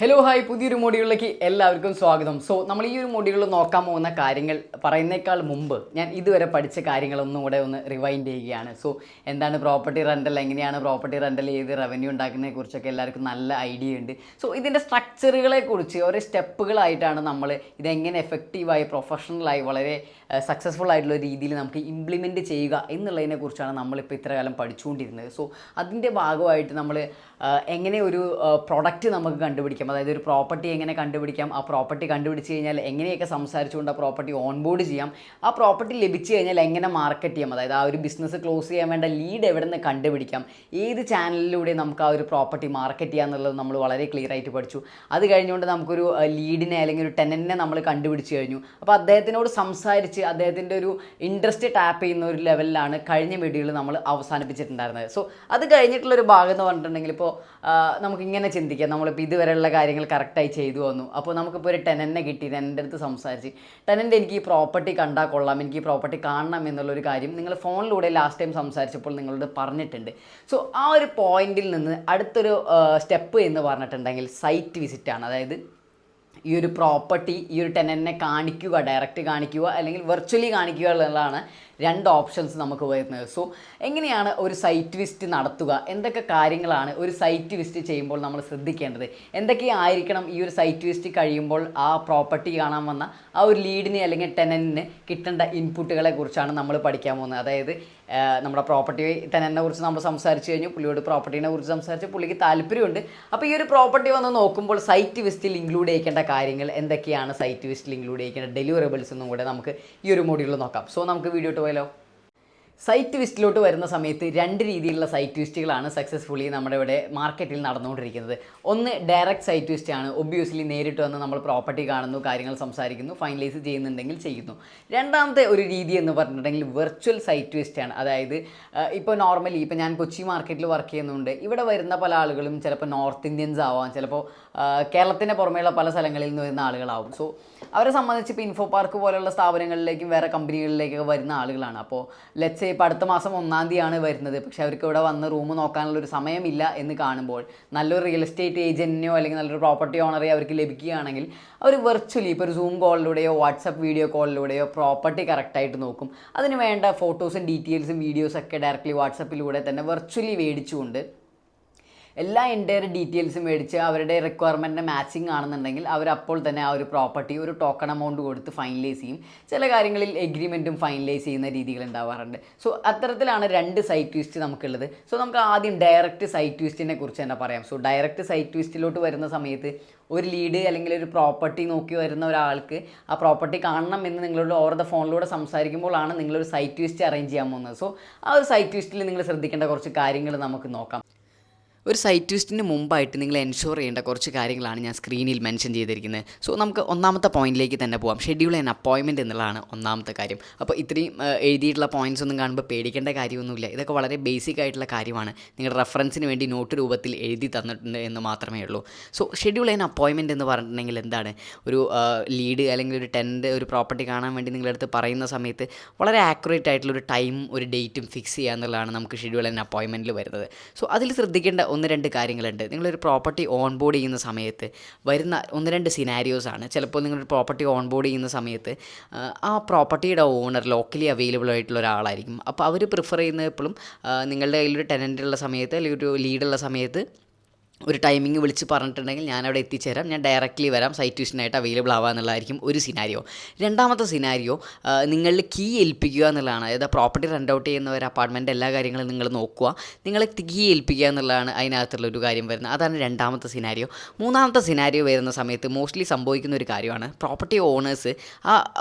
Hello hi, പുതിയൊരു മോഡ്യൂളിലേക്ക് എല്ലാവർക്കും സ്വാഗതം. സോ നമ്മൾ ഈ ഒരു മോഡ്യൂളിൽ നോക്കാൻ പോകുന്ന കാര്യങ്ങൾ പറയുന്നേക്കാൾ മുമ്പ് ഞാൻ ഇതുവരെ പഠിച്ച കാര്യങ്ങളൊന്നും കൂടെ ഒന്ന് റിവൈൻഡ് ചെയ്യുകയാണ്. സോ എന്താണ് പ്രോപ്പർട്ടി റെൻ്റൽ, എങ്ങനെയാണ് പ്രോപ്പർട്ടി റെൻ്റൽ ചെയ്ത് റവന്യൂ ഉണ്ടാക്കുന്നതിനെ കുറിച്ചൊക്കെ എല്ലാവർക്കും നല്ല ഐഡിയ ഉണ്ട്. സോ ഇതിൻ്റെ സ്ട്രക്ചറുകളെ കുറിച്ച് ഓരോ സ്റ്റെപ്പുകളായിട്ടാണ് നമ്മൾ ഇതെങ്ങനെ എഫക്റ്റീവായി പ്രൊഫഷണലായി വളരെ സക്സസ്ഫുൾ ആയിട്ടുള്ള രീതിയിൽ നമുക്ക് ഇംപ്ലിമെൻറ്റ് ചെയ്യുക എന്നുള്ളതിനെ കുറിച്ചാണ് നമ്മളിപ്പോൾ ഇത്ര കാലം പഠിച്ചുകൊണ്ടിരുന്നത്. സോ അതിൻ്റെ ഭാഗമായിട്ട് നമ്മൾ എങ്ങനെ ഒരു പ്രൊഡക്റ്റ് നമുക്ക് കണ്ടുപിടിക്കാം, അതായത് ഒരു പ്രോപ്പർട്ടി എങ്ങനെ കണ്ടുപിടിക്കാം, ആ പ്രോപ്പർട്ടി കണ്ടുപിടിച്ച് കഴിഞ്ഞാൽ എങ്ങനെയൊക്കെ സംസാരിച്ചുകൊണ്ട് ആ പ്രോപ്പർട്ടി ഓൺബോർഡ് ചെയ്യാം, ആ പ്രോപ്പർട്ടി ലഭിച്ചു കഴിഞ്ഞാൽ എങ്ങനെ മാർക്കറ്റ് ചെയ്യാം, അതായത് ആ ഒരു ബിസിനസ് ക്ലോസ് ചെയ്യാൻ വേണ്ട ലീഡ് എവിടെ നിന്ന് കണ്ടുപിടിക്കാം, ഏത് ചാനലിലൂടെ നമുക്ക് ആ ഒരു പ്രോപ്പർട്ടി മാർക്കറ്റ് ചെയ്യാം എന്നുള്ളത് നമ്മൾ വളരെ ക്ലിയർ ആയിട്ട് പഠിച്ചു. അത് കഴിഞ്ഞുകൊണ്ട് നമുക്കൊരു ലീഡിനെ അല്ലെങ്കിൽ ഒരു ടെനൻറ്റിനെ നമ്മൾ കണ്ടുപിടിച്ച് കഴിഞ്ഞു. അപ്പോൾ അദ്ദേഹത്തിനോട് സംസാരിച്ച് അദ്ദേഹത്തിൻ്റെ ഒരു ഇൻട്രസ്റ്റ് ടാപ്പ് ചെയ്യുന്ന ഒരു ലെവലിലാണ് കഴിഞ്ഞ വീഡിയോയിൽ നമ്മൾ അവസാനിപ്പിച്ചിട്ടുണ്ടായിരുന്നത്. സോ അത് കഴിഞ്ഞിട്ടുള്ളൊരു ഭാഗം എന്ന് പറഞ്ഞിട്ടുണ്ടെങ്കിൽ ഇപ്പോൾ നമുക്കിങ്ങനെ ചിന്തിക്കാം, നമ്മളിപ്പോൾ ഇതുവരെയുള്ള കാര്യങ്ങൾ കറക്റ്റായി ചെയ്തു വന്നു. അപ്പോൾ നമുക്കിപ്പോൾ ഒരു ടെനൻറ്റിനെ കിട്ടി, ടെനൻ്റെ അടുത്ത് സംസാരിച്ച് ടെനൻ്റ് എനിക്ക് ഈ പ്രോപ്പർട്ടി കണ്ടാൽ കൊള്ളാം, എനിക്ക് ഈ പ്രോപ്പർട്ടി കാണണം എന്നുള്ളൊരു കാര്യം നിങ്ങൾ ഫോണിലൂടെ ലാസ്റ്റ് ടൈം സംസാരിച്ചപ്പോൾ നിങ്ങളോട് പറഞ്ഞിട്ടുണ്ട്. സോ ആ ഒരു പോയിന്റിൽ നിന്ന് അടുത്തൊരു സ്റ്റെപ്പ് എന്ന് പറഞ്ഞിട്ടുണ്ടെങ്കിൽ സൈറ്റ് വിസിറ്റാണ്. അതായത് ഈ ഒരു പ്രോപ്പർട്ടി ഈ ഒരു ടെനൻറ്റിനെ കാണിക്കുക, ഡയറക്റ്റ് കാണിക്കുക അല്ലെങ്കിൽ വെർച്വലി കാണിക്കുക എന്നുള്ളതാണ് രണ്ട് ഓപ്ഷൻസ് നമുക്ക് വരുന്നത്. സോ എങ്ങനെയാണ് ഒരു സൈറ്റ് വിസിറ്റ് നടത്തുക, എന്തൊക്കെ കാര്യങ്ങളാണ് ഒരു സൈറ്റ് വിസിറ്റ് ചെയ്യുമ്പോൾ നമ്മൾ ശ്രദ്ധിക്കേണ്ടത്, എന്തൊക്കെയായിരിക്കണം ഈ ഒരു സൈറ്റ് വിസിറ്റ് കഴിയുമ്പോൾ ആ പ്രോപ്പർട്ടി കാണാൻ വന്ന ആ ഒരു ലീഡിന് അല്ലെങ്കിൽ ടെനൻറ്റിന് കിട്ടേണ്ട ഇൻപുട്ടുകളെ കുറിച്ചാണ് നമ്മൾ പഠിക്കാൻ പോകുന്നത്. അതായത് നമ്മുടെ പ്രോപ്പർട്ടി ടെനൻറ്റിനെ കുറിച്ച് നമ്മൾ സംസാരിച്ച് കഴിഞ്ഞു, പുള്ളിയോട് പ്രോപ്പർട്ടീനെ കുറിച്ച് സംസാരിച്ച് പുള്ളിക്ക് താല്പര്യമുണ്ട്. അപ്പോൾ ഈ ഒരു പ്രോപ്പർട്ടി വന്ന് നോക്കുമ്പോൾ സൈറ്റ് വിസിറ്റിൽ ഇൻക്ലൂഡ് ചെയ്യേണ്ട കാര്യങ്ങൾ എന്തൊക്കെയാണ്, സൈറ്റ് വിസിറ്റിൽ ഇൻക്ലൂഡ് ചെയ്യേണ്ട ഡെലിവറബിൾസ് എന്നും കൂടെ നമുക്ക് ഈ ഒരു മോഡ്യൂളിൽ നോക്കാം. സോ നമുക്ക് വീഡിയോ പോയാലോ. സൈറ്റ് വിസിറ്റിലോട്ട് വരുന്ന സമയത്ത് രണ്ട് രീതിയിലുള്ള സൈറ്റ് വിസിറ്റുകളാണ് സക്സസ്ഫുള്ളി നമ്മുടെ ഇവിടെ മാർക്കറ്റിൽ നടന്നുകൊണ്ടിരിക്കുന്നത്. ഒന്ന് ഡയറക്റ്റ് സൈറ്റ് വിസിറ്റ് ആണ്. ഒബ്വിയസ്ലി നേരിട്ട് വന്ന് നമ്മൾ പ്രോപ്പർട്ടി കാണുന്നു, കാര്യങ്ങൾ സംസാരിക്കുന്നു, ഫൈനലൈസ് ചെയ്യുന്നുണ്ടെങ്കിൽ ചെയ്യുന്നു. രണ്ടാമത്തെ ഒരു രീതി എന്ന് പറഞ്ഞിട്ടുണ്ടെങ്കിൽ വെർച്വൽ സൈറ്റ് വിസിറ്റ് ആണ്. അതായത് ഇപ്പോൾ നോർമലി ഇപ്പോൾ ഞാൻ കൊച്ചി മാർക്കറ്റിൽ വർക്ക് ചെയ്യുന്നുണ്ട്, ഇവിടെ വരുന്ന പല ആളുകളും ചിലപ്പോൾ നോർത്ത് ഇന്ത്യൻസ് ആവാം, ചിലപ്പോൾ കേരളത്തിൻ്റെ പുറമേയുള്ള പല സ്ഥലങ്ങളിൽ നിന്ന് വരുന്ന ആളുകളാവും. സോ അവരെ സംബന്ധിച്ച് ഇപ്പോൾ ഇൻഫോ പാർക്ക് പോലെയുള്ള സ്ഥാപനങ്ങളിലേക്കും വേറെ കമ്പനികളിലേക്കൊക്കെ വരുന്ന ആളുകളാണ്. അപ്പോൾ ലെറ്റ്സ് ഇപ്പോൾ അടുത്ത മാസം 1-ാം തീയതിയാണ് വരുന്നത്, പക്ഷേ അവർക്ക് ഇവിടെ വന്ന് റൂം നോക്കാനുള്ളൊരു സമയമില്ല എന്ന് കാണുമ്പോൾ നല്ലൊരു റിയൽ എസ്റ്റേറ്റ് ഏജൻറ്റിനെയോ അല്ലെങ്കിൽ നല്ലൊരു പ്രോപ്പർട്ടി ഓണറെയോ അവർക്ക് ലഭിക്കുകയാണെങ്കിൽ അവർ വെർച്വലി ഇപ്പോൾ ഒരു സൂം കോളിലൂടെയോ വാട്സപ്പ് വീഡിയോ കോളിലൂടെയോ പ്രോപ്പർട്ടി കറക്റ്റായിട്ട് നോക്കും. അതിന് വേണ്ട ഫോട്ടോസും ഡീറ്റെയിൽസും വീഡിയോസൊക്കെ ഡയറക്റ്റ്ലി വാട്സപ്പിലൂടെ തന്നെ വെർച്വലി മേടിച്ചുകൊണ്ട് എല്ലാ എൻ്റയർ ഡീറ്റെയിൽസും മേടിച്ച് അവരുടെ റിക്വയർമെൻറ്റിൻ്റെ മാച്ചിങ് ആണെന്നുണ്ടെങ്കിൽ അവരപ്പോൾ തന്നെ ആ ഒരു പ്രോപ്പർട്ടി ഒരു ടോക്കൺ എമൗണ്ട് കൊടുത്ത് ഫൈനലൈസ് ചെയ്യും. ചില കാര്യങ്ങളിൽ എഗ്രിമെൻറ്റും ഫൈനലൈസ് ചെയ്യുന്ന രീതികൾ ഉണ്ടാവാറുണ്ട്. സോ അത്തരത്തിലാണ് രണ്ട് സൈറ്റ് വിസിറ്റ് നമുക്കുള്ളത്. സോ നമുക്ക് ആദ്യം ഡയറക്റ്റ് സൈറ്റ് വിസിറ്റിനെ കുറിച്ച് തന്നെ പറയാം. സോ ഡയറക്റ്റ് സൈറ്റ് വിസിറ്റിലോട്ട് വരുന്ന സമയത്ത് ഒരു ലീഡ് അല്ലെങ്കിൽ ഒരു പ്രോപ്പർട്ടി നോക്കി വരുന്ന ഒരാൾക്ക് ആ പ്രോപ്പർട്ടി കാണണം എന്ന് നിങ്ങളോട് ഓവർ ദ ഫോണിലൂടെ സംസാരിക്കുമ്പോഴാണ് നിങ്ങളൊരു സൈറ്റ് വിസിറ്റ് അറേഞ്ച് ചെയ്യാൻ പോകുന്നത്. സോ ആ ഒരു സൈറ്റ് വിസിറ്റിൽ നിങ്ങൾ ശ്രദ്ധിക്കേണ്ട കുറച്ച് കാര്യങ്ങൾ നമുക്ക് നോക്കാം. ഒരു സൈറ്റ് വിസിറ്റിന് മുമ്പായിട്ട് നിങ്ങൾ എൻഷുർ ചെയ്യേണ്ട കുറച്ച് കാര്യങ്ങളാണ് ഞാൻ സ്ക്രീനിൽ മെൻഷൻ ചെയ്തിരിക്കുന്നത്. സോ നമുക്ക് ഒന്നാമത്തെ പോയിന്റിലേക്ക് തന്നെ പോകാം. ഷെഡ്യൂൾ ആൻഡ് അപ്പോയിൻമെൻറ്റ് എന്നുള്ളതാണ് ഒന്നാമത്തെ കാര്യം. അപ്പോൾ ഇത്രയും എഴുതിയിട്ടുള്ള പോയിൻറ്റ്സ് ഒന്നും കാണുമ്പോൾ പേടിക്കേണ്ട കാര്യമൊന്നുമില്ല. ഇതൊക്കെ വളരെ ബേസിക് ആയിട്ടുള്ള കാര്യമാണ്. നിങ്ങളുടെ റെഫറൻസിന് വേണ്ടി നോട്ട് രൂപത്തിൽ എഴുതി തന്നിട്ടുണ്ട് എന്ന് മാത്രമേ ഉള്ളൂ. സോ ഷെഡ്യൂൾ ആൻഡ് അപ്പോയിൻമെൻറ്റ് എന്ന് പറഞ്ഞിട്ടുണ്ടെങ്കിൽ എന്താണ്, ഒരു ലീഡ് അല്ലെങ്കിൽ ഒരു ടെനൻ്റ് ഒരു പ്രോപ്പർട്ടി കാണാൻ വേണ്ടി നിങ്ങളടുത്ത് പറയുന്ന സമയത്ത് വളരെ ആക്യുറേറ്റ് ആയിട്ടുള്ളൊരു ടൈമും ഒരു ഡേറ്റും ഫിക്സ് ചെയ്യുക എന്നുള്ളതാണ് നമുക്ക് ഷെഡ്യൂൾ ആൻഡ് അപ്പോയിൻമെൻറ്റിൽ വരുന്നത്. സോ അതിൽ ശ്രദ്ധിക്കേണ്ട 1-2 കാര്യങ്ങളുണ്ട്. നിങ്ങളൊരു പ്രോപ്പർട്ടി ഓൺബോർഡ് ചെയ്യുന്ന സമയത്ത് വരുന്ന 1-2 സിനാരിയോസാണ്. ചിലപ്പോൾ നിങ്ങളൊരു പ്രോപ്പർട്ടി ഓൺബോർഡ് ചെയ്യുന്ന സമയത്ത് ആ പ്രോപ്പർട്ടിയുടെ ഓണർ ലോക്കലി അവൈലബിൾ ആയിട്ടുള്ള ഒരാളായിരിക്കും. അപ്പോൾ അവർ പ്രിഫർ ചെയ്യുന്നത് എപ്പോഴും നിങ്ങളുടെ കയ്യിലൊരു ടെനൻ്റ് ഉള്ള സമയത്ത് അല്ലെങ്കിൽ ഒരു ലീഡുള്ള സമയത്ത് ഒരു ടൈമിംഗ് വിളിച്ച് പറഞ്ഞിട്ടുണ്ടെങ്കിൽ ഞാനവിടെ എത്തിച്ചേരാം, ഞാൻ ഡയറക്റ്റ്ലി വരാം, സൈറ്റ് വിസിറ്റിനായിട്ട് അവൈലബിൾ ആവുക എന്നുള്ളതായിരിക്കും ഒരു സിനാരിയോ. രണ്ടാമത്തെ സിനാരിയോ നിങ്ങളിൽ കീ ഏൽപ്പിക്കുക എന്നുള്ളതാണ്. അതായത് പ്രോപ്പർട്ടി റെൻ്റ് ഔട്ട് ചെയ്യുന്ന ഒരു അപ്പാർട്ട്മെൻറ്റ് എല്ലാ കാര്യങ്ങളും നിങ്ങൾ നോക്കുക, നിങ്ങൾ കീ ഏൽപ്പിക്കുക എന്നുള്ളതാണ് അതിനകത്തുള്ള ഒരു കാര്യം വരുന്നത്. അതാണ് രണ്ടാമത്തെ സിനാരിയോ. മൂന്നാമത്തെ സിനാരിയോ വരുന്ന സമയത്ത് മോസ്റ്റ്ലി സംഭവിക്കുന്ന ഒരു കാര്യമാണ്, പ്രോപ്പർട്ടി ഓണേഴ്സ് ആ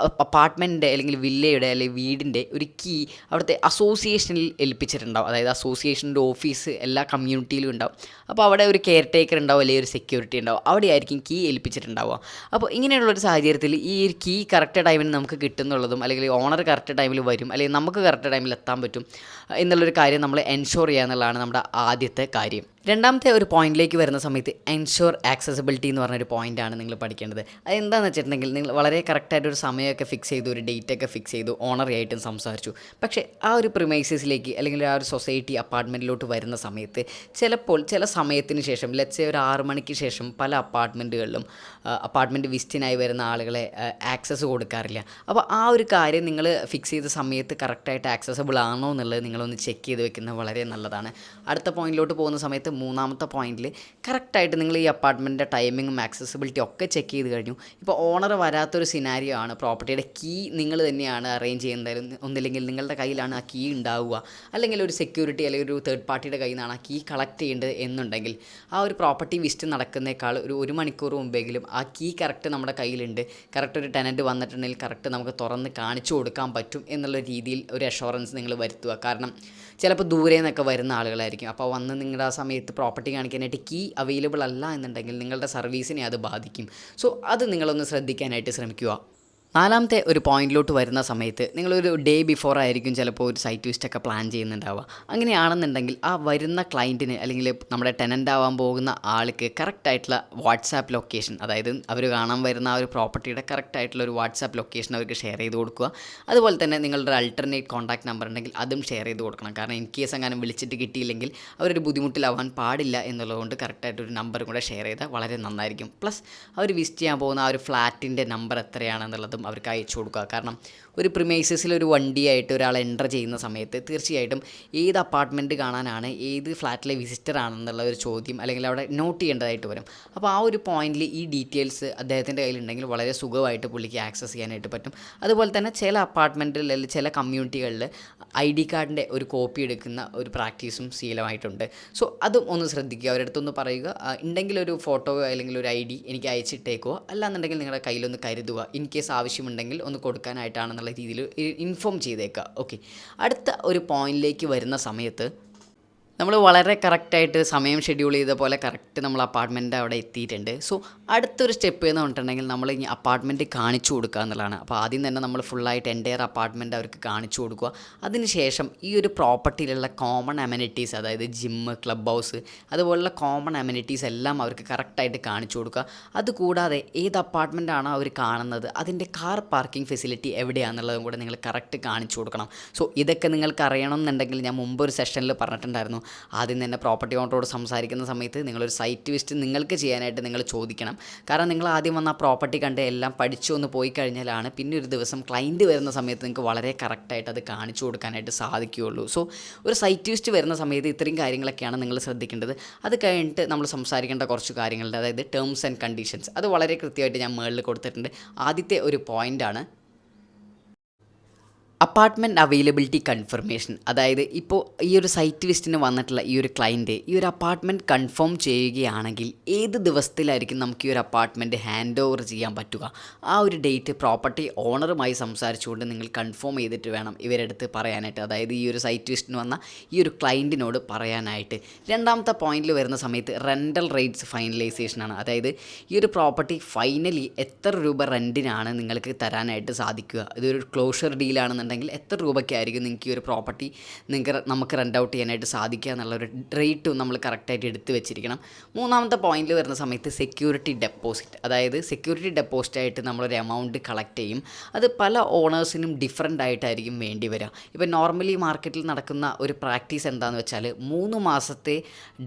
അപ്പാർട്ട്മെൻറ്റിൻ്റെ അല്ലെങ്കിൽ വില്ലയുടെ അല്ലെങ്കിൽ വീടിൻ്റെ ഒരു കീ അവിടുത്തെ അസോസിയേഷനിൽ ഏൽപ്പിച്ചിട്ടുണ്ടാവും. അതായത് അസോസിയേഷൻ്റെ ഓഫീസ് എല്ലാ കമ്മ്യൂണിറ്റിയിലും ഉണ്ടാവും. അപ്പോൾ അവിടെ ഒരു കെയർ ടേക്കർ ഉണ്ടാവും അല്ലെങ്കിൽ ഒരു സെക്യൂരിറ്റി ഉണ്ടാവും, അവിടെയായിരിക്കും കീ ഏൽപ്പിച്ചിട്ടുണ്ടാവുക. അപ്പോൾ ഇങ്ങനെയുള്ളൊരു സാഹചര്യത്തിൽ ഈ ഒരു കീ കറക്റ്റ് ടൈമിന് നമുക്ക് കിട്ടുന്നുള്ളതും അല്ലെങ്കിൽ ഓണർ കറക്റ്റ് ടൈമിൽ വരും അല്ലെങ്കിൽ നമുക്ക് കറക്റ്റ് ടൈമിൽ എത്താൻ പറ്റും എന്നുള്ളൊരു കാര്യം നമ്മൾ എൻഷുർ ചെയ്യുക എന്നുള്ളതാണ് നമ്മുടെ ആദ്യത്തെ കാര്യം. രണ്ടാമത്തെ ഒരു പോയിന്റിലേക്ക് വരുന്ന സമയത്ത് എൻഷുർ ആക്സസിബിലിറ്റി എന്ന് പറഞ്ഞൊരു പോയിൻ്റാണ് നിങ്ങൾ പഠിക്കേണ്ടത്. അതെന്താണെന്ന് വെച്ചിട്ടുണ്ടെങ്കിൽ നിങ്ങൾ വളരെ കറക്റ്റായിട്ട് ഒരു സമയമൊക്കെ ഫിക്സ് ചെയ്തു, ഒരു ഡേറ്റൊക്കെ ഫിക്സ് ചെയ്തു, ഓണറായിട്ടും സംസാരിച്ചു. പക്ഷേ ആ ഒരു പ്രിമൈസസിലേക്ക് അല്ലെങ്കിൽ ആ ഒരു സൊസൈറ്റി അപ്പാർട്ട്മെൻറ്റിലോട്ട് വരുന്ന സമയത്ത് ചിലപ്പോൾ ചില സമയത്തിന് ശേഷം ലെറ്റ്സ് ഒരു 6 മണിക്ക് ശേഷം പല അപ്പാർട്ട്മെൻറ്റുകളിലും അപ്പാർട്ട്മെൻറ്റ് വിസിറ്റിനായി വരുന്ന ആളുകളെ ആക്സസ് കൊടുക്കാറില്ല. അപ്പോൾ ആ ഒരു കാര്യം നിങ്ങൾ ഫിക്സ് ചെയ്ത സമയത്ത് കറക്റ്റായിട്ട് ആക്സസബിൾ ആണോ എന്നുള്ളത് നിങ്ങളൊന്ന് ചെക്ക് ചെയ്ത് വെക്കുന്നത് വളരെ നല്ലതാണ്. അടുത്ത പോയിന്റിലോട്ട് പോകുന്ന സമയത്ത് മൂന്നാമത്തെ പോയിന്റിൽ കറക്റ്റായിട്ട് നിങ്ങൾ ഈ അപ്പാർട്ട്മെൻറ്റിൻ്റെ ടൈമിങ്ങും ആക്സസിബിലിറ്റി ഒക്കെ ചെക്ക് ചെയ്ത് കഴിഞ്ഞു. ഇപ്പോൾ ഓണർ വരാത്തൊരു സിനാരിയോ ആണ്, പ്രോപ്പർട്ടിയുടെ കീ നിങ്ങൾ തന്നെയാണ് അറേഞ്ച് ചെയ്യുന്നത്, ഒന്നില്ലെങ്കിൽ നിങ്ങളുടെ കയ്യിലാണ് ആ കീ ഉണ്ടാവുക, അല്ലെങ്കിൽ ഒരു സെക്യൂരിറ്റി അല്ലെങ്കിൽ ഒരു തേർഡ് പാർട്ടിയുടെ കയ്യിൽ നിന്നാണ് ആ കീ കളക്ട് ചെയ്യേണ്ടത് എന്നുണ്ടെങ്കിൽ ആ ഒരു പ്രോപ്പർട്ടി വിസിറ്റ് നടക്കുന്നേക്കാൾ ഒരു മണിക്കൂർ മുമ്പെങ്കിലും ആ കീ കറക്റ്റ് നമ്മുടെ കയ്യിലുണ്ട്, കറക്റ്റ് ഒരു ടെനൻറ്റ് വന്നിട്ടുണ്ടെങ്കിൽ കറക്റ്റ് നമുക്ക് തുറന്ന് കാണിച്ചു കൊടുക്കാൻ പറ്റും എന്നുള്ള രീതിയിൽ ഒരു അഷുറൻസ് നിങ്ങൾ വരുത്തുക. കാരണം ചിലപ്പോൾ ദൂരെ നിന്നൊക്കെ വരുന്ന ആളുകളായിരിക്കും. അപ്പോൾ വന്ന് നിങ്ങളുടെ ആ സമയത്ത് പ്രോപ്പർട്ടി കാണിക്കാനായിട്ട് കീ അവൈലബിൾ അല്ല എന്നുണ്ടെങ്കിൽ നിങ്ങളുടെ സർവീസിനെ അത് ബാധിക്കും. സോ അത് നിങ്ങളൊന്ന് ശ്രദ്ധിക്കാനായിട്ട് ശ്രമിക്കുക. നാലാമത്തെ ഒരു പോയിന്റിലോട്ട് വരുന്ന സമയത്ത് നിങ്ങളൊരു ഡേ ബിഫോർ ആയിരിക്കും ചിലപ്പോൾ ഒരു സൈറ്റ് വിസിറ്റൊക്കെ പ്ലാൻ ചെയ്യുന്നുണ്ടാവുക. അങ്ങനെയാണെന്നുണ്ടെങ്കിൽ ആ വരുന്ന ക്ലയൻറ്റിന് അല്ലെങ്കിൽ നമ്മുടെ ടെനൻ്റ് ആവാൻ പോകുന്ന ആൾക്ക് കറക്റ്റായിട്ടുള്ള വാട്സാപ്പ് ലൊക്കേഷൻ, അതായത് അവർ കാണാൻ വരുന്ന ആ ഒരു പ്രോപ്പർട്ടിയുടെ കറക്റ്റായിട്ടുള്ള ഒരു വാട്സാപ്പ് ലൊക്കേഷൻ അവർക്ക് ഷെയർ ചെയ്ത് കൊടുക്കുക. അതുപോലെ തന്നെ നിങ്ങളുടെ അൾട്ടർനേറ്റ് കോൺടാക്ട് നമ്പർ ഉണ്ടെങ്കിൽ അതും ഷെയർ ചെയ്ത് കൊടുക്കണം. കാരണം ഇൻ കേസ് അങ്ങനെ വിളിച്ചിട്ട് കിട്ടിയില്ലെങ്കിൽ അവരൊരു ബുദ്ധിമുട്ടിലാവാൻ പാടില്ല എന്നുള്ളതുകൊണ്ട് കറക്റ്റായിട്ടൊരു നമ്പറും കൂടെ ഷെയർ ചെയ്താൽ വളരെ നന്നായിരിക്കും. പ്ലസ് അവർ വിസിറ്റ് ചെയ്യാൻ പോകുന്ന ആ ഒരു ഫ്ലാറ്റിൻ്റെ നമ്പർ എത്രയാണെന്നുള്ളതും അവർക്ക് അയച്ചു കൊടുക്കുക. കാരണം ഒരു പ്രിമൈസസിൽ ഒരു വണ്ടിയായിട്ട് ഒരാൾ എൻ്റർ ചെയ്യുന്ന സമയത്ത് തീർച്ചയായിട്ടും ഏത് അപ്പാർട്ട്മെൻറ്റ് കാണാനാണ്, ഏത് ഫ്ലാറ്റിലെ വിസിറ്റർ ആണെന്നുള്ള ഒരു ചോദ്യം അല്ലെങ്കിൽ അവിടെ നോട്ട് ചെയ്യേണ്ടതായിട്ട് വരും. അപ്പോൾ ആ ഒരു പോയിന്റിൽ ഈ ഡീറ്റെയിൽസ് അദ്ദേഹത്തിൻ്റെ കയ്യിലുണ്ടെങ്കിൽ വളരെ സുഖമായിട്ട് പുള്ളിക്ക് ആക്സസ് ചെയ്യാനായിട്ട് പറ്റും. അതുപോലെ തന്നെ ചില അപ്പാർട്ട്മെൻറ്റിൽ അല്ലെങ്കിൽ ചില കമ്മ്യൂണിറ്റികളിൽ ID കാർഡിൻ്റെ ഒരു കോപ്പി എടുക്കുന്ന ഒരു പ്രാക്ടീസും ശീലമായിട്ടുണ്ട്. സോ അതും ഒന്ന് ശ്രദ്ധിക്കുക. അവരുടെ അടുത്തൊന്ന് പറയുക, ഉണ്ടെങ്കിൽ ഒരു ഫോട്ടോ അല്ലെങ്കിൽ ഒരു ID എനിക്ക് അയച്ചിട്ടേക്കോ, അല്ലാന്നുണ്ടെങ്കിൽ നിങ്ങളുടെ കയ്യിലൊന്ന് കരുതുക. ഇൻ കേസ് ആവശ്യമുണ്ടെങ്കിൽ ഒന്ന് കൊടുക്കാനായിട്ടാണെന്നുള്ള രീതിയിൽ ഇൻഫോം ചെയ്തേക്കുക. ഓക്കെ, അടുത്ത ഒരു പോയിന്റിലേക്ക് വരുന്ന സമയത്ത് നമ്മൾ വളരെ കറക്റ്റായിട്ട് സമയം ഷെഡ്യൂൾ ചെയ്ത പോലെ കറക്റ്റ് നമ്മൾ അപ്പാർട്ട്മെൻറ്റ് അവിടെ എത്തിയിട്ടുണ്ട്. സോ അടുത്തൊരു സ്റ്റെപ്പ് എന്ന് പറഞ്ഞിട്ടുണ്ടെങ്കിൽ നമ്മൾ ഇനി അപ്പാർട്ട്മെൻറ്റ് കാണിച്ചു കൊടുക്കുക എന്നുള്ളതാണ്. അപ്പോൾ ആദ്യം തന്നെ നമ്മൾ ഫുള്ളായിട്ട് എൻ്റയർ അപ്പാർട്ട്മെൻറ്റ് അവർക്ക് കാണിച്ചു കൊടുക്കുക. അതിനുശേഷം ഈ ഒരു പ്രോപ്പർട്ടിയിലുള്ള കോമൺ അമ്യൂണിറ്റീസ്, അതായത് ജിമ്മ്, ക്ലബ് ഹൗസ്, അതുപോലുള്ള കോമൺ അമ്യൂണിറ്റീസ് എല്ലാം അവർക്ക് കറക്റ്റായിട്ട് കാണിച്ചു കൊടുക്കുക. അതുകൂടാതെ ഏത് അപ്പാർട്ട്മെൻറ്റ് ആണോ അവർ കാണുന്നത് അതിൻ്റെ കാർ പാർക്കിംഗ് ഫെസിലിറ്റി എവിടെയാണെന്നുള്ളതും കൂടെ നിങ്ങൾ കറക്റ്റ് കാണിച്ചു കൊടുക്കണം. സോ ഇതൊക്കെ നിങ്ങൾക്ക് അറിയണമെന്നുണ്ടെങ്കിൽ ഞാൻ മുമ്പ് ഒരു സെഷനിൽ പറഞ്ഞിട്ടുണ്ടായിരുന്നു, ആദ്യം തന്നെ പ്രോപ്പർട്ടി ഓണറോട് സംസാരിക്കുന്ന സമയത്ത് നിങ്ങളൊരു സൈറ്റ് വിസിറ്റ് നിങ്ങൾക്ക് ചെയ്യാനായിട്ട് നിങ്ങൾ ചോദിക്കണം. കാരണം നിങ്ങൾ ആദ്യം വന്ന ആ പ്രോപ്പർട്ടി കണ്ട് എല്ലാം പഠിച്ചു ഒന്ന് പോയി കഴിഞ്ഞാലാണ് പിന്നെ ഒരു ദിവസം ക്ലയൻറ്റ് വരുന്ന സമയത്ത് നിങ്ങൾക്ക് വളരെ കറക്റ്റായിട്ട് അത് കാണിച്ചു കൊടുക്കാനായിട്ട് സാധിക്കുകയുള്ളൂ. സോ ഒരു സൈറ്റ് വിസിറ്റ് വരുന്ന സമയത്ത് ഇത്രയും കാര്യങ്ങളൊക്കെയാണ് നിങ്ങൾ ശ്രദ്ധിക്കേണ്ടത്. അത് കഴിഞ്ഞിട്ട് നമ്മൾ സംസാരിക്കേണ്ട കുറച്ച് കാര്യങ്ങളുണ്ട്, അതായത് ടേംസ് ആൻഡ് കണ്ടീഷൻസ്. അത് വളരെ കൃത്യമായിട്ട് ഞാൻ മുകളിൽ കൊടുത്തിട്ടുണ്ട്. ആദ്യത്തെ ഒരു പോയിൻ്റാണ് അപ്പാർട്ട്മെൻറ്റ് അവൈലബിലിറ്റി കൺഫർമേഷൻ. അതായത് ഇപ്പോൾ ഈ ഒരു സൈറ്റ് വിസിറ്റിന് വന്നിട്ടുള്ള ഈ ഒരു ക്ലയൻറ്റ് ഈ ഒരു അപ്പാർട്ട്മെൻറ്റ് കൺഫേം ചെയ്യുകയാണെങ്കിൽ ഏത് ദിവസത്തിലായിരിക്കും നമുക്ക് ഈ ഒരു അപ്പാർട്ട്മെൻറ്റ് ഹാൻഡ് ഓവർ ചെയ്യാൻ പറ്റുക, ആ ഒരു ഡേറ്റ് പ്രോപ്പർട്ടി ഓണറുമായി സംസാരിച്ചുകൊണ്ട് നിങ്ങൾ കൺഫേം ചെയ്തിട്ട് വേണം ഇവരെടുത്ത് പറയാനായിട്ട്, അതായത് ഈ ഒരു സൈറ്റ് വിസിറ്റിന് വന്ന ഈ ഒരു ക്ലയൻറ്റിനോട് പറയാനായിട്ട്. രണ്ടാമത്തെ പോയിന്റിൽ വരുന്ന സമയത്ത് റെൻ്റൽ റേറ്റ്സ് ഫൈനലൈസേഷനാണ്. അതായത് ഈ ഒരു പ്രോപ്പർട്ടി ഫൈനലി എത്ര രൂപ റെൻറ്റിനാണ് നിങ്ങൾക്ക് തരാനായിട്ട് സാധിക്കുക. ഇതൊരു ക്ലോഷർ ഡീലാണെന്നുണ്ടെങ്കിൽ എത്ര രൂപയ്ക്കായിരിക്കും നിങ്ങൾക്ക് ഈ ഒരു പ്രോപ്പർട്ടി നമുക്ക് റെൻ്റ് ഔട്ട് ചെയ്യാനായിട്ട് സാധിക്കുക എന്നുള്ളൊരു റേറ്റും നമ്മൾ കറക്റ്റായിട്ട് എടുത്ത് വെച്ചിരിക്കണം. മൂന്നാമത്തെ പോയിന്റിൽ വരുന്ന സമയത്ത് സെക്യൂരിറ്റി ഡെപ്പോസിറ്റ്. അതായത് സെക്യൂരിറ്റി ഡെപ്പോസിറ്റായിട്ട് നമ്മളൊരു എമൗണ്ട് കളക്ട് ചെയ്യും. അത് പല ഓണേഴ്സിനും ഡിഫറൻ്റ് ആയിട്ടായിരിക്കും വേണ്ടി വരിക. ഇപ്പോൾ നോർമലി മാർക്കറ്റിൽ നടക്കുന്ന ഒരു പ്രാക്ടീസ് എന്താണെന്ന് വെച്ചാൽ 3 മാസത്തെ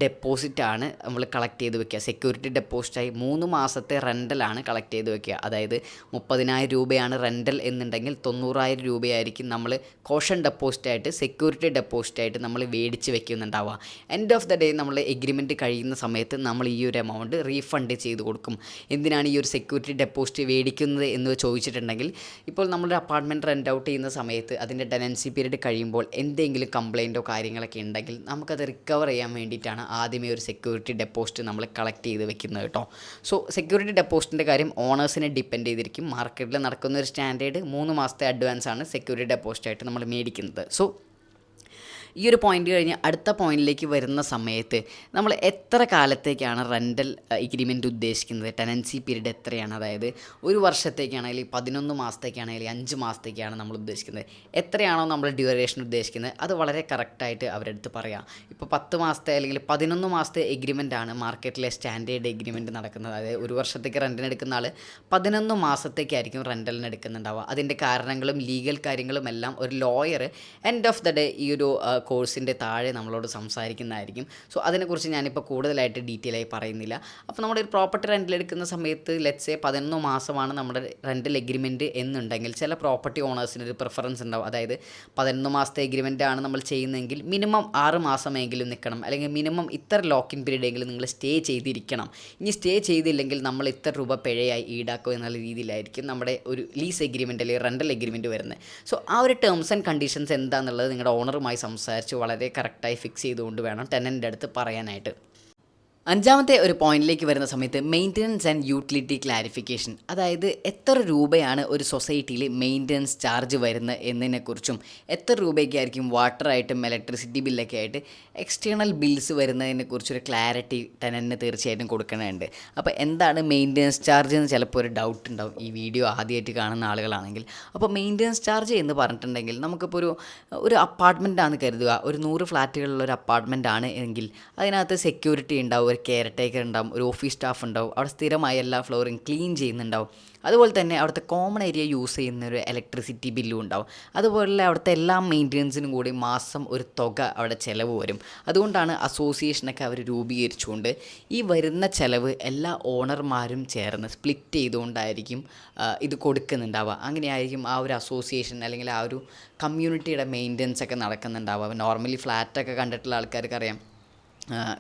ഡെപ്പോസിറ്റാണ് നമ്മൾ കളക്ട് ചെയ്ത് വെക്കുക. സെക്യൂരിറ്റി ഡെപ്പോസിറ്റായി 3 മാസത്തെ റെൻ്റലാണ് കളക്ട് ചെയ്ത് വെക്കുക. അതായത് 30,000 രൂപയാണ് റെൻ്റൽ എന്നുണ്ടെങ്കിൽ 90,000 രൂപയായിരിക്കും നമ്മൾ കോഷൻ ഡെപ്പോസിറ്റായിട്ട് സെക്യൂരിറ്റി ഡെപ്പോസിറ്റായിട്ട് നമ്മൾ മേടിച്ച് വെക്കുന്നുണ്ടാവുക. എൻഡ് ഓഫ് ദ ഡേ നമ്മൾ എഗ്രിമെൻറ്റ് കഴിയുന്ന സമയത്ത് നമ്മൾ ഈ ഒരു എമൗണ്ട് റീഫണ്ട് ചെയ്ത് കൊടുക്കും. എന്തിനാണ് ഈ ഒരു സെക്യൂരിറ്റി ഡെപ്പോസിറ്റ് മേടിക്കുന്നത് എന്ന് ചോദിച്ചിട്ടുണ്ടെങ്കിൽ, ഇപ്പോൾ നമ്മളൊരു അപ്പാർട്ട്മെൻറ്റ് റെൻ്റ് ഔട്ട് ചെയ്യുന്ന സമയത്ത് അതിൻ്റെ ടെനൻസി പീരീഡ് കഴിയുമ്പോൾ എന്തെങ്കിലും കംപ്ലയിൻറ്റോ കാര്യങ്ങളൊക്കെ ഉണ്ടെങ്കിൽ നമുക്കത് റിക്കവർ ചെയ്യാൻ വേണ്ടിയിട്ടാണ് ആദ്യമേ ഒരു സെക്യൂരിറ്റി ഡെപ്പോസിറ്റ് നമ്മൾ കളക്ട് ചെയ്ത് വെക്കുന്നത് കേട്ടോ. സോ സെക്യൂരിറ്റി ഡെപ്പോസിറ്റിൻ്റെ കാര്യം ഓണേഴ്സിനെ ഡിപ്പെൻഡ് ചെയ്തിരിക്കും. മാർക്കറ്റിൽ നടക്കുന്ന ഒരു സ്റ്റാൻഡേർഡ് 3 മാസത്തെ അഡ്വാൻസ് ആണ് സെക്യൂരിറ്റി ഡെപ്പോസിറ്റായിട്ട് നമ്മൾ മേടിക്കുന്നത്. സോ ഈ ഒരു പോയിന്റ് കഴിഞ്ഞ് അടുത്ത പോയിന്റിലേക്ക് വരുന്ന സമയത്ത് നമ്മൾ എത്ര കാലത്തേക്കാണ് റെൻ്റൽ എഗ്രിമെൻറ്റ് ഉദ്ദേശിക്കുന്നത്, ടെനൻസി പീരീഡ് എത്രയാണ്, അതായത് ഒരു വർഷത്തേക്കാണെങ്കിൽ 11 മാസത്തേക്കാണെങ്കിൽ 5 മാസത്തേക്കാണ് നമ്മൾ ഉദ്ദേശിക്കുന്നത്, എത്രയാണോ നമ്മൾ ഡ്യൂറേഷൻ ഉദ്ദേശിക്കുന്നത് അത് വളരെ കറക്റ്റായിട്ട് അവരുടെ അടുത്ത് പറയാം. ഇപ്പോൾ 10 മാസത്തെ അല്ലെങ്കിൽ 11 മാസത്തെ എഗ്രിമെൻ്റ് ആണ് മാർക്കറ്റിലെ സ്റ്റാൻഡേർഡ് എഗ്രിമെൻറ്റ് നടക്കുന്നത്. അതായത് ഒരു വർഷത്തേക്ക് റെൻറ്റിന് എടുക്കുന്ന ആൾ 11 മാസത്തേക്കായിരിക്കും റെൻ്റലിന് എടുക്കുന്നുണ്ടാവുക. അതിൻ്റെ കാരണങ്ങളും ലീഗൽ കാര്യങ്ങളും എല്ലാം ഒരു lawyer end of the day ഈ ഒരു കോഴ്സിൻ്റെ താഴെ നമ്മളോട് സംസാരിക്കുന്നതായിരിക്കും. സോ അതിനെക്കുറിച്ച് ഞാനിപ്പോൾ കൂടുതലായിട്ട് ഡീറ്റെയിൽ ആയി പറയുന്നില്ല. അപ്പോൾ നമ്മുടെ ഒരു പ്രോപ്പർട്ടി റെൻറ്റിൽ എടുക്കുന്ന സമയത്ത് ലെറ്റ്സ് സേ 11 മാസമാണ് നമ്മുടെ റെൻ്റൽ എഗ്രിമെൻറ്റ് എന്നുണ്ടെങ്കിൽ ചില പ്രോപ്പർട്ടി ഓണേഴ്സിന് ഒരു പ്രിഫറൻസ് ഉണ്ടാവും. അതായത് 11 മാസത്തെ എഗ്രിമെൻ്റ് ആണ് നമ്മൾ ചെയ്യുന്നതെങ്കിൽ മിനിമം 6 മാസമെങ്കിലും നിൽക്കണം, അല്ലെങ്കിൽ മിനിമം ഇത്ര ലോക്കിൻ പീരീഡ് എങ്കിലും നിങ്ങൾ സ്റ്റേ ചെയ്തിരിക്കണം. ഇനി സ്റ്റേ ചെയ്തില്ലെങ്കിൽ നമ്മൾ ഇത്ര രൂപ പിഴയായി ഈടാക്കും എന്നുള്ള രീതിയിലായിരിക്കും നമ്മുടെ ഒരു ലീസ് എഗ്രിമെൻ്റ് അല്ലെങ്കിൽ റെൻ്റൽ എഗ്രിമെൻറ്റ് വരുന്നത്. സോ ആ ഒരു ടേംസ് ആൻഡ് കണ്ടീഷൻസ് എന്താണെന്നുള്ളത് നിങ്ങളുടെ ഓണറുമായി സംസാരിച്ച് വളരെ കറക്റ്റായി ഫിക്സ് ചെയ്തുകൊണ്ട് വേണം ടെനൻ്റിൻ്റെ അടുത്ത് പറയാനായിട്ട്. അഞ്ചാമത്തെ ഒരു പോയിന്റിലേക്ക് വരുന്ന സമയത്ത് മെയിൻ്റനൻസ് ആൻഡ് യൂട്ടിലിറ്റി ക്ലാരിഫിക്കേഷൻ, അതായത് എത്ര രൂപയാണ് ഒരു സൊസൈറ്റിയിൽ മെയിൻ്റനൻസ് ചാർജ് വരുന്നത് എന്നതിനെക്കുറിച്ചും എത്ര രൂപയ്ക്കായിരിക്കും വാട്ടറായിട്ടും ഇലക്ട്രിസിറ്റി ബില്ലൊക്കെ ആയിട്ട് എക്സ്റ്റേണൽ ബിൽസ് വരുന്നതിനെക്കുറിച്ചൊരു ക്ലാരിറ്റി ടെനൻറ്റിന് തീർച്ചയായിട്ടും കൊടുക്കേണ്ടതുണ്ട്. അപ്പോൾ എന്താണ് മെയിൻ്റനൻസ് ചാർജ് എന്ന് ചിലപ്പോൾ ഒരു ഡൗട്ട് ഉണ്ടാവും ഈ വീഡിയോ ആദ്യമായിട്ട് കാണുന്ന ആളുകളാണെങ്കിൽ. അപ്പോൾ മെയിൻ്റനൻസ് ചാർജ് എന്ന് പറഞ്ഞിട്ടുണ്ടെങ്കിൽ നമുക്കിപ്പോൾ ഒരു അപ്പാർട്ട്മെൻറ്റാണ് കരുതുക, ഒരു 100 ഫ്ലാറ്റുകളുള്ള ഒരു അപ്പാർട്ട്മെൻ്റ് ആണ് എങ്കിൽ അതിനകത്ത് സെക്യൂരിറ്റി ഉണ്ടാവും, ഒരു കെയർ ടേക്കർ ഉണ്ടാവും, ഒരു ഓഫീസ് സ്റ്റാഫ് ഉണ്ടാവും, അവിടെ സ്ഥിരമായി എല്ലാ ഫ്ലോറും ക്ലീൻ ചെയ്യുന്നുണ്ടാവും. അതുപോലെ തന്നെ അവിടുത്തെ കോമൺ ഏരിയ യൂസ് ചെയ്യുന്ന ഒരു ഇലക്ട്രിസിറ്റി ബില്ലും ഉണ്ടാവും. അതുപോലെ അവിടുത്തെ എല്ലാ മെയിൻ്റനൻസിനും കൂടി മാസം ഒരു തുക അവിടെ ചിലവ് വരും. അതുകൊണ്ടാണ് അസോസിയേഷനൊക്കെ അവർ രൂപീകരിച്ചുകൊണ്ട് ഈ വരുന്ന ചിലവ് എല്ലാ ഓണർമാരും ചേർന്ന് സ്പ്ലിറ്റ് ചെയ്തുകൊണ്ടായിരിക്കും ഇത് കൊടുക്കുന്നുണ്ടാവുക. അങ്ങനെയായിരിക്കും ആ ഒരു അസോസിയേഷൻ അല്ലെങ്കിൽ ആ ഒരു കമ്മ്യൂണിറ്റിയുടെ മെയിൻ്റനൻസ് ഒക്കെ നടക്കുന്നുണ്ടാവുക. നോർമലി ഫ്ലാറ്റൊക്കെ കണ്ടിട്ടുള്ള ആൾക്കാർക്ക് അറിയാം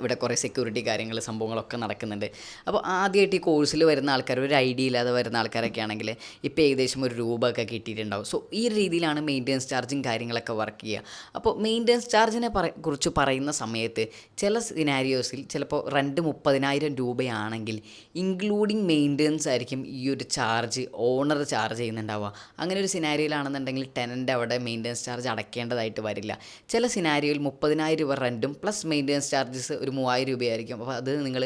ഇവിടെ കുറേ സെക്യൂരിറ്റി കാര്യങ്ങൾ സംഭവങ്ങളൊക്കെ നടക്കുന്നുണ്ട്. അപ്പോൾ ആദ്യമായിട്ട് ഈ കോഴ്സിൽ വരുന്ന ആൾക്കാർ, ഒരു ഐഡിയ ഇല്ലാതെ വരുന്ന ആൾക്കാരൊക്കെ ആണെങ്കിൽ ഇപ്പോൾ ഏകദേശം ഒരു രൂപ ഒക്കെ കിട്ടിയിട്ടുണ്ടാവും. സോ ഈ ഒരു രീതിയിലാണ് മെയിൻ്റനൻസ് ചാർജും കാര്യങ്ങളൊക്കെ വർക്ക് ചെയ്യുക. അപ്പോൾ മെയിൻ്റനൻസ് ചാർജിനെ കുറിച്ച് പറയുന്ന സമയത്ത് ചില സിനാരിയോസിൽ ചിലപ്പോൾ റെൻറ്റ് 30,000 രൂപയാണെങ്കിൽ ഇൻക്ലൂഡിങ് മെയിൻ്റനൻസ് ആയിരിക്കും ഈ ഒരു ചാർജ് ഓണർ ചാർജ് ചെയ്യുന്നുണ്ടാവുക. അങ്ങനെ ഒരു സിനാരിയോയിലാണെന്നുണ്ടെങ്കിൽ ടെനൻ്റ് അവിടെ മെയിൻ്റനൻസ് ചാർജ് അടയ്ക്കേണ്ടതായിട്ട് വരില്ല. ചില സിനാരിയോയിൽ 30,000 രൂപ റെൻറ്റും പ്ലസ് മെയിൻ്റനൻസ് ചാർജസ് ഒരു 3,000 രൂപയായിരിക്കും. അപ്പോൾ അത് നിങ്ങൾ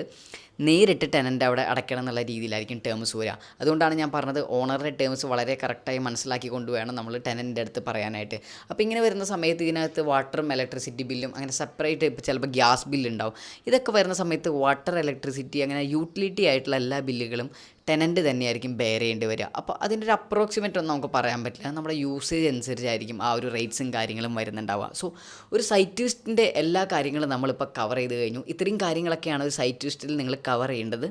നേരിട്ട് ടെനൻ്റ് അവിടെ അടയ്ക്കണം എന്നുള്ള രീതിയിലായിരിക്കും ടേംസ് വരിക. അതുകൊണ്ടാണ് ഞാൻ പറഞ്ഞത് ഓണറുടെ ടേംസ് വളരെ കറക്റ്റായി മനസ്സിലാക്കിക്കൊണ്ട് വേണം നമ്മൾ ടെനൻ്റെ അടുത്ത് പറയാനായിട്ട്. അപ്പോൾ ഇങ്ങനെ വരുന്ന സമയത്ത് ഇതിനകത്ത് വാട്ടറും ഇലക്ട്രിസിറ്റി ബില്ലും അങ്ങനെ സെപ്പറേറ്റ് ഇപ്പോൾ ചിലപ്പോൾ ഗ്യാസ് ബില്ലുണ്ടാവും. ഇതൊക്കെ വരുന്ന സമയത്ത് വാട്ടർ, ഇലക്ട്രിസിറ്റി അങ്ങനെ യൂട്ടിലിറ്റി ആയിട്ടുള്ള എല്ലാ ബില്ലുകളും ടെനൻ്റ് തന്നെയായിരിക്കും ബെയർ ചെയ്യേണ്ടി വരിക. അപ്പോൾ അതിൻ്റെ ഒരു അപ്രോക്സിമേറ്റ് ഒന്നും നമുക്ക് പറയാൻ പറ്റില്ല. നമ്മുടെ യൂസേജ് അനുസരിച്ചായിരിക്കും ആ ഒരു റേറ്റ്സും കാര്യങ്ങളും വരുന്നുണ്ടാവുക. സോ ഒരു സൈറ്റ് വിസിറ്റിൻ്റെ എല്ലാ കാര്യങ്ങളും നമ്മളിപ്പോൾ കവർ ചെയ്ത് കഴിഞ്ഞു. ഇത്രയും കാര്യങ്ങളൊക്കെയാണ് ഒരു സൈറ്റ് വിസിറ്റിൽ നിങ്ങൾ കവർ ചെയ്യേണ്ടത്.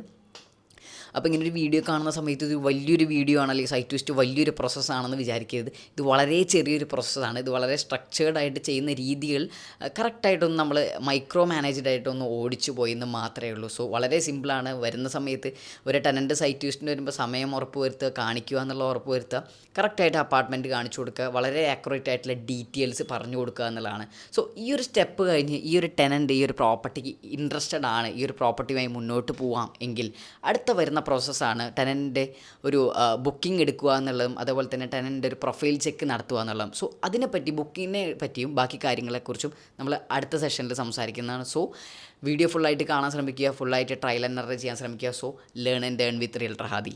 അപ്പോൾ ഇങ്ങനെ ഒരു വീഡിയോ കാണുന്ന സമയത്ത് ഇത് വലിയൊരു വീഡിയോ ആണ് അല്ലെങ്കിൽ സൈറ്റ് വിസിറ്റ് വലിയൊരു പ്രോസസ്സാണെന്ന് വിചാരിക്കരുത്. ഇത് വളരെ ചെറിയൊരു പ്രോസസ്സാണ്. ഇത് വളരെ സ്ട്രക്ചേർഡായിട്ട് ചെയ്യുന്ന രീതികൾ കറക്റ്റായിട്ടൊന്നും നമ്മൾ മൈക്രോ മാനേജ്ഡ് ആയിട്ടൊന്ന് ഓടിച്ചു പോയെന്ന് മാത്രമേ ഉള്ളൂ. സോ വളരെ സിമ്പിളാണ്. വരുന്ന സമയത്ത് ഒരു ടെനൻ്റ് സൈറ്റ് വിസിറ്റിന് വരുമ്പോൾ സമയം ഉറപ്പ് വരുത്തുക, കാണിക്കുക എന്നുള്ള ഉറപ്പ് വരുത്തുക, കറക്റ്റായിട്ട് അപ്പാർട്ട്മെൻറ്റ് കാണിച്ചു കൊടുക്കുക, വളരെ ആക്യുറേറ്റ് ആയിട്ടുള്ള ഡീറ്റെയിൽസ് പറഞ്ഞു കൊടുക്കുക എന്നുള്ളതാണ്. സോ ഈ ഒരു സ്റ്റെപ്പ് കഴിഞ്ഞ് ഈ ഒരു ടെനൻ്റ് ഈ ഒരു പ്രോപ്പർട്ടിക്ക് ഇൻട്രസ്റ്റഡ് ആണ്, ഈ ഒരു പ്രോപ്പർട്ടിയുമായി മുന്നോട്ട് പോവാം എങ്കിൽ അടുത്ത വരുന്ന പ്രോസസ്സാണ് ടെനൻ്റെ ഒരു ബുക്കിംഗ് എടുക്കുക എന്നുള്ളതും അതുപോലെ തന്നെ ടെനൻ്റെ ഒരു പ്രൊഫൈൽ ചെക്ക് നടത്തുക എന്നുള്ളതും. സോ അതിനെപ്പറ്റി ബുക്കിങ്ങിനെ പറ്റിയും ബാക്കി കാര്യങ്ങളെക്കുറിച്ചും നമ്മൾ അടുത്ത സെഷനിൽ സംസാരിക്കുന്നതാണ്. സോ വീഡിയോ ഫുള്ളായിട്ട് കാണാൻ ശ്രമിക്കുക, ഫുള്ളായിട്ട് ട്രയൽ ആൻഡ് എറർ ചെയ്യാൻ ശ്രമിക്കുക. So learn and earn with realtor Hadi.